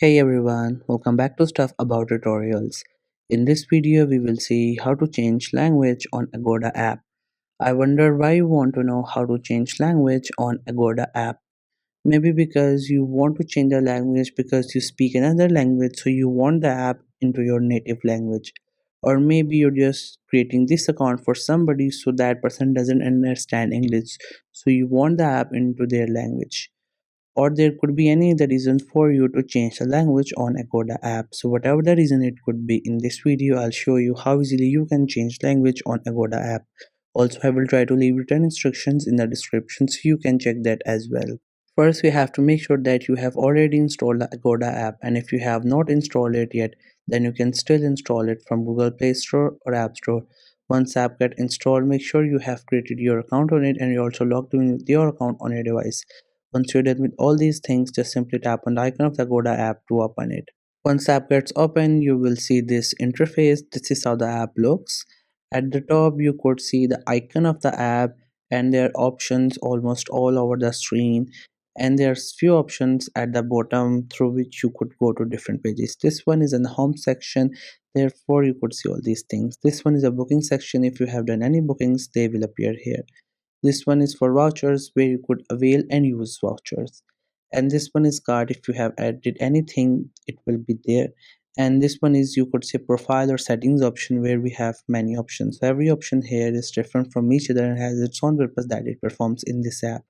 Hey everyone, welcome back to Stuff About Tutorials. In this video, we will see how to change language on Agoda app. I wonder why you want to know how to change language on Agoda app. Maybe because you want to change the language because you speak another language, so you want the app into your native language. Or maybe you're just creating this account for somebody so that person doesn't understand English, so you want the app into their language, or there could be any other reason for you to change the language on Agoda app. So whatever the reason it could be, in this video I'll show you how easily you can change language on Agoda app. Also, I will try to leave written instructions in the description so you can check that as well. First, we have to make sure that you have already installed the Agoda app, and if you have not installed it yet, then you can still install it from Google Play Store or App Store. Once the app get installed, make sure you have created your account on it and you also logged in with your account on your device. Once you're done with all these things, just simply tap on the icon of the Agoda app to open it. Once the app gets open, you will see this interface. This is how the app looks. At the top, you could see the icon of the app and their options almost all over the screen. And there's few options at the bottom through which you could go to different pages. This one is in the home section, therefore you could see all these things. This one is a booking section. If you have done any bookings, they will appear here. This one is for vouchers, where you could avail and use vouchers. And this one is card. If you have added anything, it will be there. And this one is, you could say, profile or settings option, where we have many options. So every option here is different from each other and has its own purpose that it performs in this app.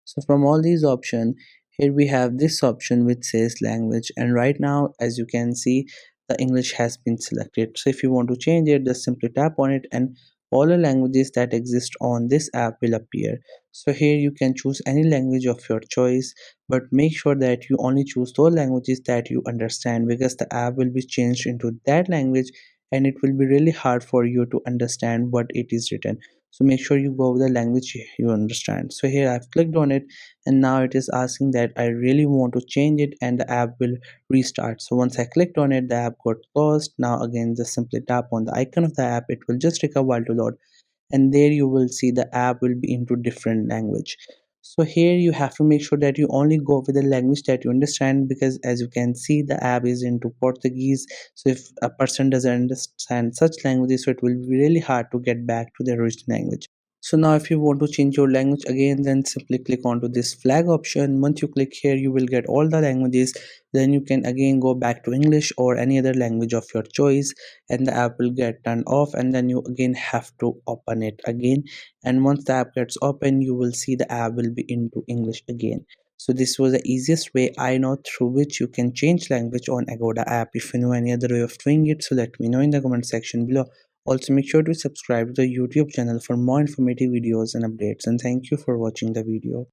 So from all these options, here we have this option which says language, and right now as you can see, the English has been selected. So if you want to change it, just simply tap on it and all the languages that exist on this app will appear. So here you can choose any language of your choice, but make sure that you only choose those languages that you understand, because the app will be changed into that language and it will be really hard for you to understand what it is written. So make sure you go with the language you understand. So here I've clicked on it, and now it is asking that I really want to change it, and the app will restart. So once I clicked on it, the app got closed. Now again, just simply tap on the icon of the app. It will just take a while to load, and there you will see the app will be into different language. So here you have to make sure that you only go with the language that you understand, because as you can see, the app is into Portuguese. So if a person doesn't understand such languages, so it will be really hard to get back to the original language. So now if you want to change your language again, then simply click onto this flag option. Once you click here, you will get all the languages. Then you can again go back to English or any other language of your choice, and the app will get turned off, and then you again have to open it again. And once the app gets open, you will see the app will be into English again. So this was the easiest way I know through which you can change language on Agoda app. If you know any other way of doing it, so let me know in the comment section below. Also, make sure to subscribe to the YouTube channel for more informative videos and updates, and thank you for watching the video.